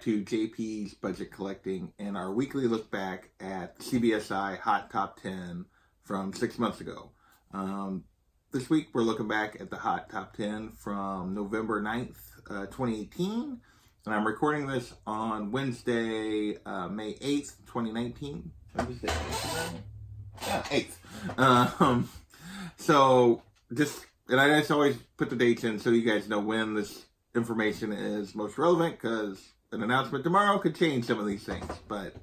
to JP's Budget Collecting and our weekly look back at CBSI Hot Top 10 from 6 months ago. This week we're looking back at the Hot Top 10 from November 9th, 2018. And I'm recording this on Wednesday, May 8th, 2019. Yeah, 8th. And I just always put the dates in so you guys know when this information is most relevant, because an announcement tomorrow could change some of these things. But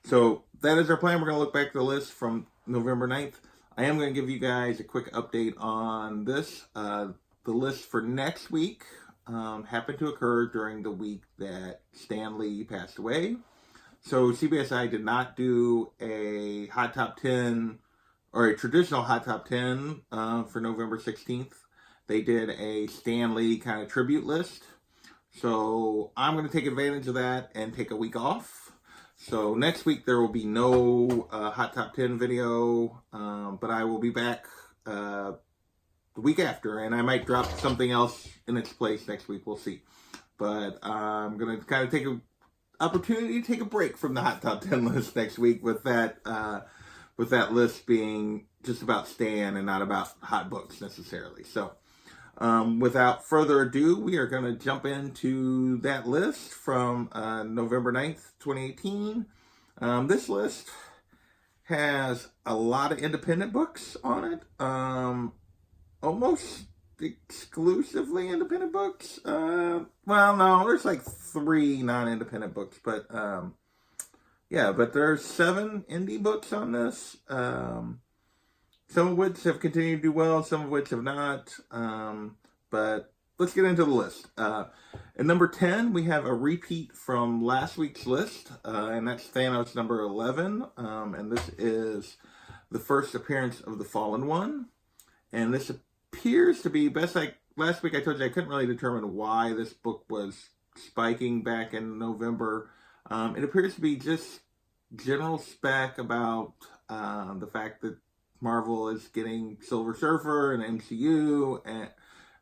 so that is our plan. We're going to look back at the list from November 9th. I am going to give you guys a quick update on this. The list for next week happened to occur during the week that Stan Lee passed away. So CBSI did not do a Hot Top 10 or a traditional Hot Top 10 for November 16th. They did a Stan Lee kind of tribute list. So I'm going to take advantage of that and take a week off. So next week there will be no Hot Top 10 video, but I will be back the week after, and I might drop something else in its place next week. We'll see. But I'm going to kind of take an opportunity to take a break from the Hot Top 10 list next week with that list being just about Stan and not about hot books necessarily. So without further ado, we are going to jump into that list from November 9th, 2018. This list has a lot of independent books on it. Almost exclusively independent books. Well, no, there's like 3 non-independent books, but yeah, but there's 7 indie books on this. Some of which have continued to do well, some of which have not. But let's get into the list. At number 10, we have a repeat from last week's list, and that's Thanos number 11. And this is the first appearance of the Fallen One. And this appears to be, last week I told you I couldn't really determine why this book was spiking back in November. It appears to be just general spec about the fact that Marvel is getting Silver Surfer and MCU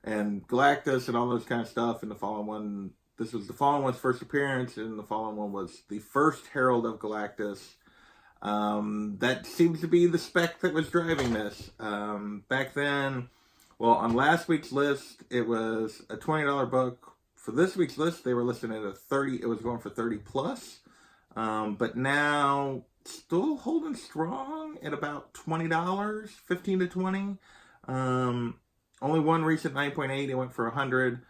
and Galactus and all those kind of stuff. And the Fallen One, this was the Fallen One's first appearance, and the Fallen One was the first Herald of Galactus. That seems to be the spec that was driving this. Back then, well, on last week's list, it was a $20 book. For this week's list, they were listing it at $30. It was going for $30 plus. But now, still holding strong at about $20, $15 to $20. Only one recent 9.8, it went for $100.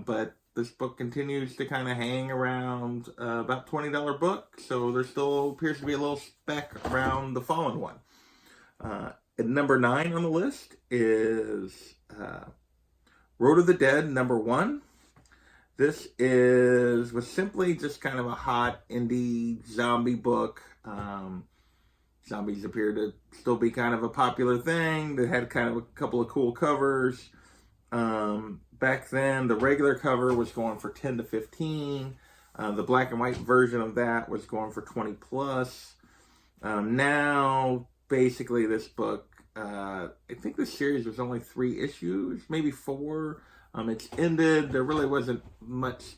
But this book continues to kind of hang around about $20 book. So there still appears to be a little spec around the Fallen One. At number 9 on the list is Road of the Dead, number 1. This was simply just kind of a hot indie zombie book. Zombies appear to still be kind of a popular thing. They had kind of a couple of cool covers. Back then, the regular cover was going for $10 to $15. The black and white version of that was going for $20 plus. Now, basically, this book, I think the series was only 3 issues, maybe 4. It's ended. There really wasn't much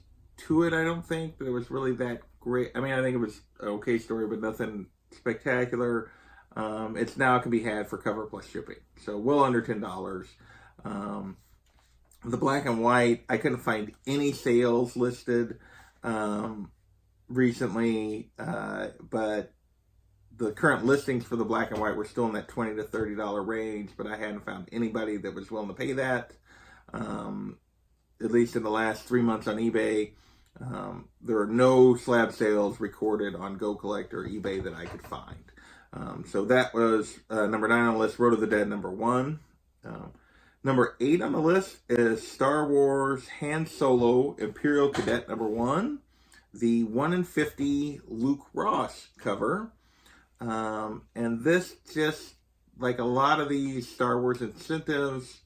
to it, I don't think. But it was really that great. I mean, I think it was an okay story, but nothing spectacular. It's now can be had for cover plus shipping. So well under $10. The black and white, I couldn't find any sales listed recently, but the current listings for the black and white were still in that $20 to $30 range, but I hadn't found anybody that was willing to pay that. At least in the last 3 months on eBay, there are no slab sales recorded on Go Collect or eBay that I could find. So that was number 9 on the list, Road of the Dead, number 1. Number 8 on the list is Star Wars Han Solo Imperial Cadet, number 1. The 1 in 50 Luke Ross cover. And this, just like a lot of these Star Wars incentives,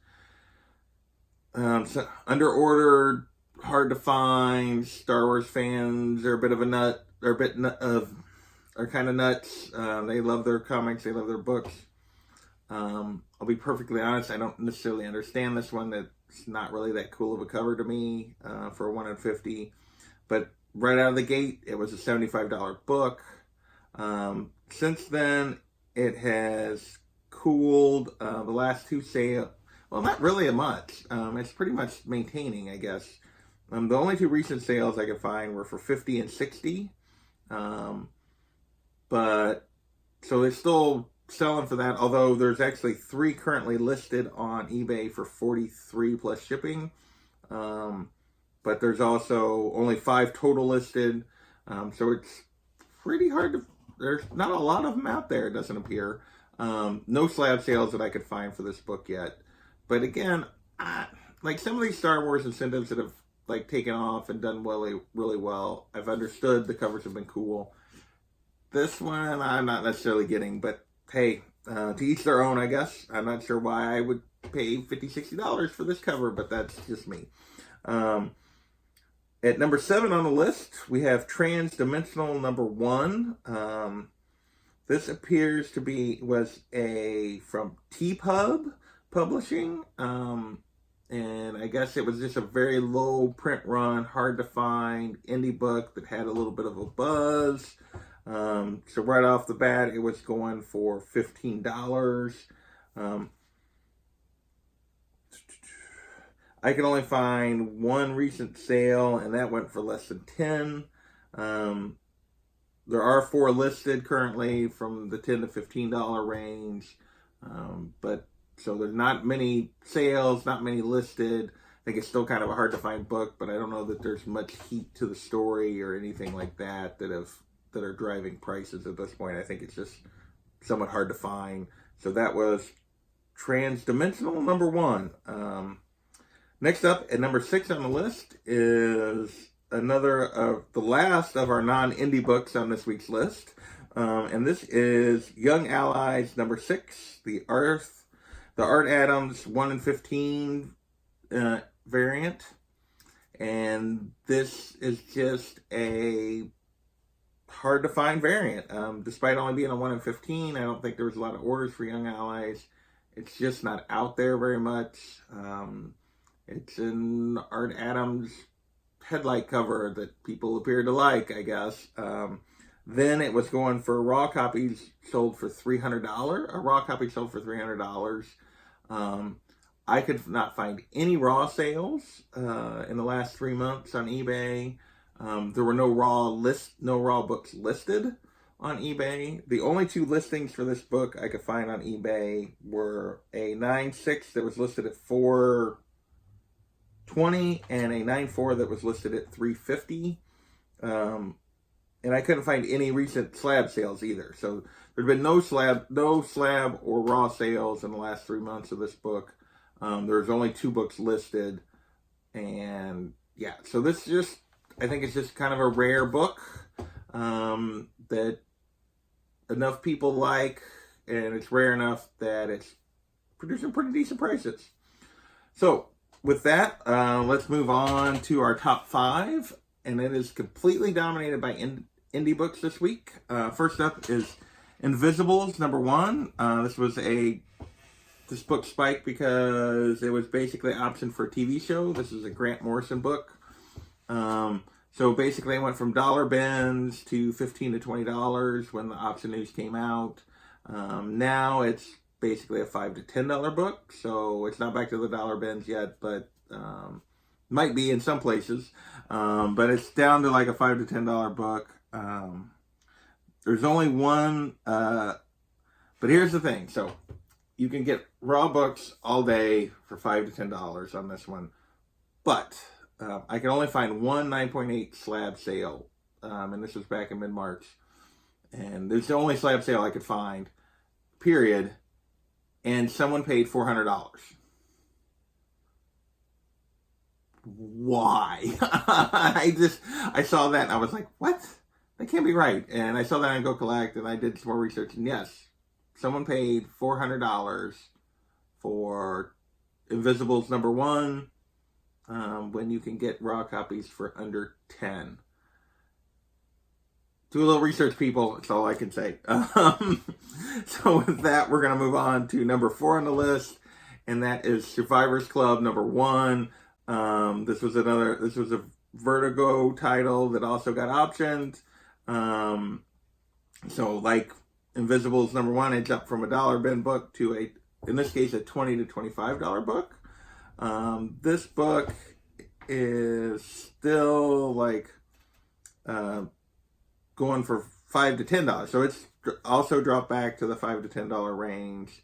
so under-ordered, hard to find. Star Wars fans are a bit of a nut, or are kind of nuts. They love their comics, they love their books. I'll be perfectly honest, I don't necessarily understand this one. It's not really that cool of a cover to me for a 1 in 50. but right out of the gate, it was a $75 book. Since then, it has cooled. The last two sales, well, not really much. It's pretty much maintaining, I guess. The only two recent sales I could find were for $50 and $60. But so they're still selling for that, although there's actually 3 currently listed on eBay for $43 plus shipping. But there's also only 5 total listed. So it's pretty hard to, there's not a lot of them out there, it doesn't appear. No slab sales that I could find for this book yet. But again, like some of these Star Wars incentives that have like taken off and done really well, I've understood the covers have been cool. This one I'm not necessarily getting, but hey, to each their own, I guess. I'm not sure why I would pay $50, $60 for this cover, but that's just me. At number 7 on the list, we have Transdimensional number 1. This appears to be, from TPub Publishing. And I guess it was just a very low print run, hard to find indie book that had a little bit of a buzz. So right off the bat, it was going for $15. I can only find one recent sale, and that went for less than $10. There are 4 listed currently from the $10 to $15 range, but so there's not many sales, not many listed. I think it's still kind of a hard to find book, but I don't know that there's much heat to the story or anything like that that are driving prices at this point. I think it's just somewhat hard to find. So that was Transdimensional number 1. Next up at number 6 on the list is another of the last of our non-indie books on this week's list. And this is Young Allies number 6, the Art Adams 1 in 15 variant. And this is just a hard to find variant. Despite only being a 1 in 15, I don't think there was a lot of orders for Young Allies. It's just not out there very much. It's an Art Adams headlight cover that people appear to like, I guess. Then it was going for raw copies sold for $300. A raw copy sold for $300. I could not find any raw sales in the last 3 months on eBay. There were no raw books listed on eBay. The only 2 listings for this book I could find on eBay were a 9.6 that was listed at $420 and a 9.4 that was listed at $350. And I couldn't find any recent slab sales either. So there'd been no slab or raw sales in the last 3 months of this book. There's only 2 books listed. And yeah, so this just, I think it's just kind of a rare book that enough people like, and it's rare enough that it's producing pretty decent prices. So with that, let's move on to our top 5, and it is completely dominated by indie books this week. First up is Invisibles number 1. This book spiked because it was basically an option for a TV show. This is a Grant Morrison book. So basically it went from dollar bins to $15 to $20 when the option news came out. Now it's basically a $5 to $10 book. So it's not back to the dollar bins yet, but might be in some places. But it's down to like a $5 to $10 book. There's only one, but here's the thing. So you can get raw books all day for $5 to $10 on this one. But I can only find one 9.8 slab sale, and this was back in mid-March. And it's the only slab sale I could find, period. And someone paid $400. Why? I saw that and I was like, what? That can't be right. And I saw that on Go Collect, and I did some more research, and yes, someone paid $400 for Invisibles number 1, when you can get raw copies for under 10. Do a little research, people. That's all I can say. So with that, we're going to move on to number 4 on the list, and that is Survivors Club number 1. This was a Vertigo title that also got optioned. So like Invisibles #1, it's up from a $1 bin book to in this case, a $20 to $25 book. This book is still like going for $5 to $10. So it's also dropped back to the $5 to $10 range.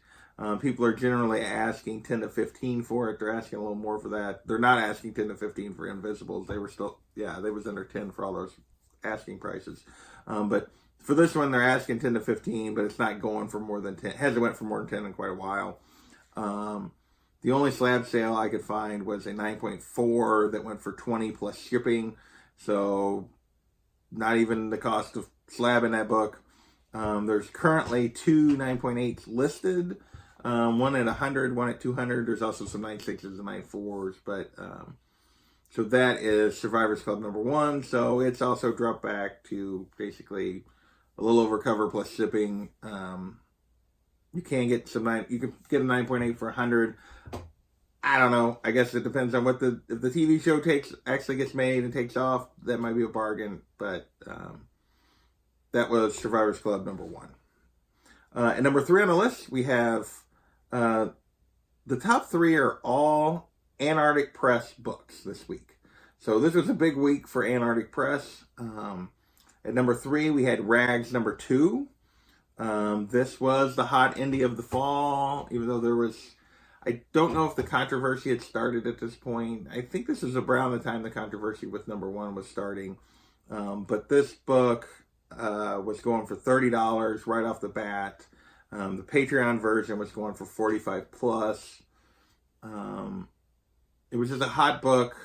People are generally asking 10 to 15 for it. They're asking a little more for that. They're not asking 10 to 15 for Invisibles. They were still, they was under 10 for all those asking prices. But for this one, they're asking 10 to 15, but it's not going for more than 10. It hasn't went for more than 10 in quite a while. The only slab sale I could find was a 9.4 that went for 20 plus shipping. So not even the cost of slab in that book. There's currently 2 9.8s listed. One at 100, one at 200. There's also some 9.6s and 9.4s, but so that is Survivors Club #1. So it's also dropped back to basically a little over cover plus shipping. You can get you can get a 9.8 for 100. I don't know. I guess it depends on what if the TV show actually gets made and takes off. That might be a bargain, but that was Survivors Club #1. And #3 on the list, we have the top 3 are all Antarctic Press books this week. So this was a big week for Antarctic Press. At #3, we had Rags #2. This was the hot indie of the fall, even though I don't know if the controversy had started at this point. I think this was around the time the controversy with #1 was starting. But this book was going for $30 right off the bat. The Patreon version was going for $45 plus. It was just a hot book.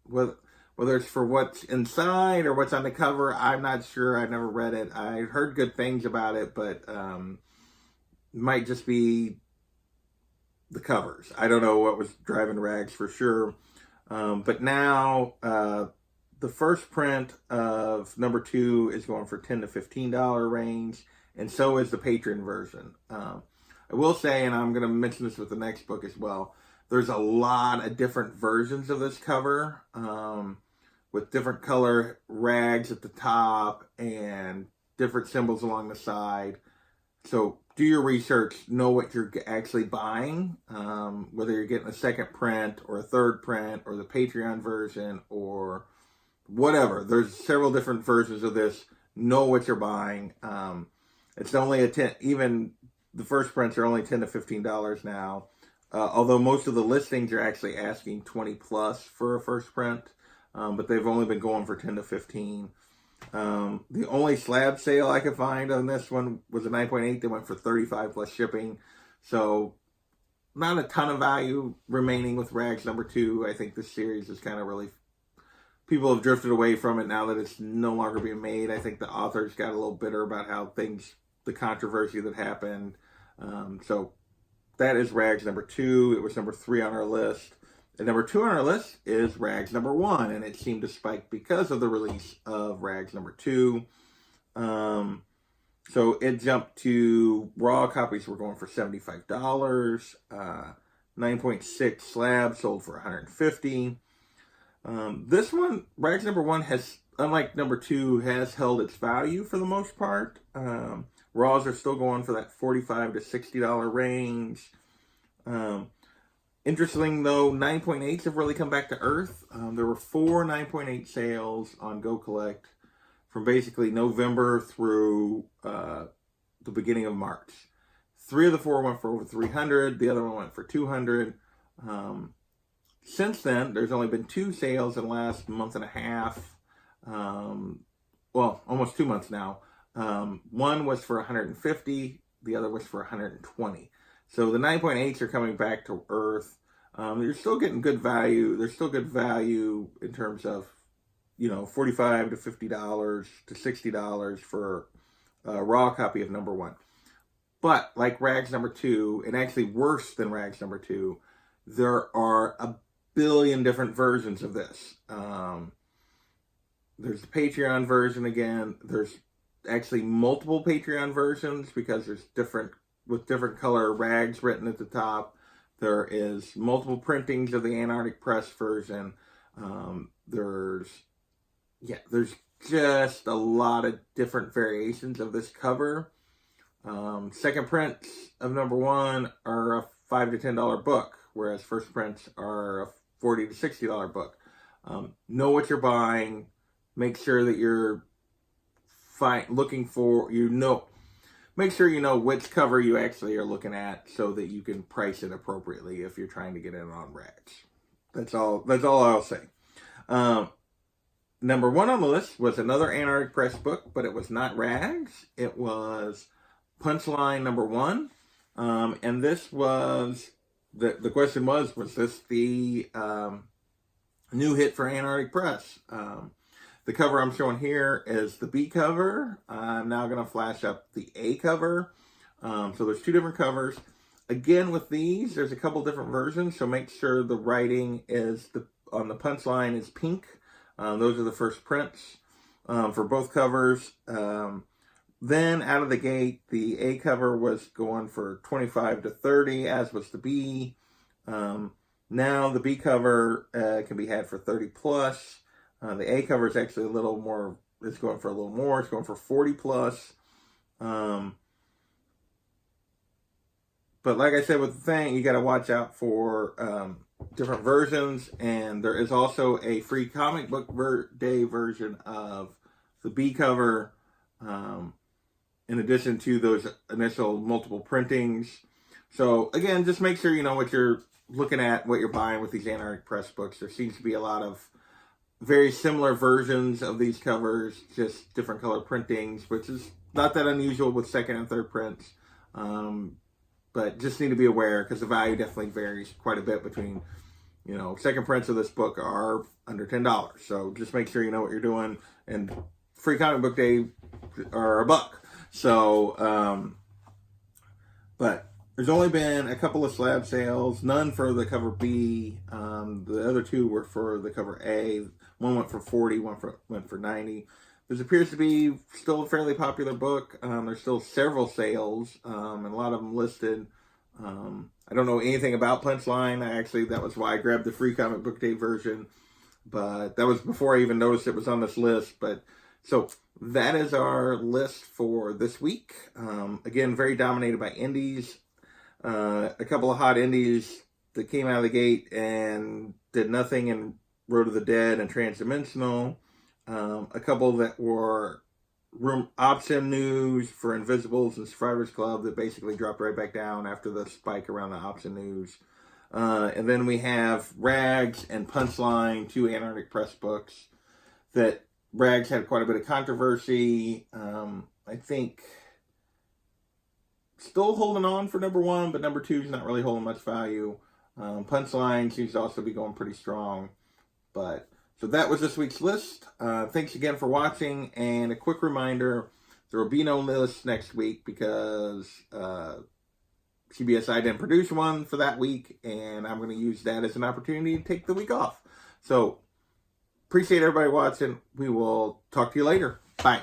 Whether it's for what's inside or what's on the cover, I'm not sure. I never read it. I heard good things about it, but it might just be the covers. I don't know what was driving Rags for sure. But now the first print of #2 is going for $10 to $15 range, and so is the Patreon version. I will say, and I'm going to mention this with the next book as well, there's a lot of different versions of this cover, with different color rags at the top and different symbols along the side. So do your research, know what you're actually buying, whether you're getting a second print or a third print or the Patreon version or whatever. There's several different versions of this. Know what you're buying. It's only even the first prints are only $10 to $15 now. Although most of the listings are actually asking 20 plus for a first print, but they've only been going for 10 to 15. The only slab sale I could find on this one was a 9.8 that went for 35 plus shipping. So not a ton of value remaining with Rags #2. I think this series is kind of really, people have drifted away from it now that it's no longer being made. I think the authors got a little bitter about how the controversy that happened. So that is Rags #2. It was #3 on our list. And #2 on our list is Rags #1, and it seemed to spike because of the release of Rags #2. So it jumped to, raw copies were going for $75. 9.6 slab sold for $150. This one, Rags #1, has, unlike #2, has held its value for the most part. Raws are still going for that $45 to $60 range. Interesting though, 9.8s have really come back to earth. There were 4 9.8 sales on Go Collect from basically November through the beginning of March. 3 of the 4 went for over 300. The other one went for 200. Since then, there's only been 2 sales in the last month and a half. Well, almost 2 months now. One was for 150. The other was for 120. So the 9.8s are coming back to earth. You're still getting good value. There's still good value in terms of, $45 to $50 to $60 for a raw copy of #1. But like Rags #2, and actually worse than Rags #2, there are a billion different versions of this. There's the Patreon version again. There's actually multiple Patreon versions because there's different color rags written at the top. There is multiple printings of the Antarctic Press version. There's just a lot of different variations of this cover. Second prints of number 1 are a $5 to $10 book, whereas first prints are a $40 to $60 book. Know what you're buying. Make sure that you're looking for, make sure you know which cover you actually are looking at so that you can price it appropriately if you're trying to get it on rags. That's all I'll say. Number 1 on the list was another Antarctic Press book, but it was not rags. It was Punchline number 1. And this was, the question was this the new hit for Antarctic Press? The cover I'm showing here is the B cover. I'm now going to flash up the A cover. So there's 2 different covers. Again, with these, there's a couple different versions, so make sure the writing is on the Punchline is pink. Those are the first prints for both covers. Then out of the gate, the A cover was going for $25 to $30, as was the B. Now the B cover can be had for $30 plus. The A cover is actually a little more, it's going for a little more. It's going for $40 plus. But like I said with the thing, you got to watch out for different versions. And there is also a free comic book day version of the B cover, in addition to those initial multiple printings. So again, just make sure you know what you're looking at, what you're buying with these Antarctic Press books. There seems to be a lot of very similar versions of these covers, just different color printings, which is not that unusual with second and third prints. But just need to be aware because the value definitely varies quite a bit between, second prints of this book are under $10. So just make sure you know what you're doing. And free comic book day are $1. So, but there's only been a couple of slab sales, none for the cover B. The other 2 were for the cover A. One went for $40, one went for $90. This appears to be still a fairly popular book. There's still several sales, and a lot of them listed. I don't know anything about Punchline. That was why I grabbed the free comic book day version. But that was before I even noticed it was on this list. So that is our list for this week. Again, very dominated by indies. A couple of hot indies that came out of the gate and did nothing in Road of the Dead and Transdimensional. A couple that were option news for Invisibles and Survivors Club that basically dropped right back down after the spike around the option news. And then we have Rags and Punchline, 2 Antarctic Press books that Rags had quite a bit of controversy. I think still holding on for number 1, but number 2 is not really holding much value. Punchline seems to also be going pretty strong. So that was this week's list. Thanks again for watching. And a quick reminder, there will be no list next week because CBSI didn't produce one for that week. And I'm going to use that as an opportunity to take the week off. So appreciate everybody watching. We will talk to you later. Bye.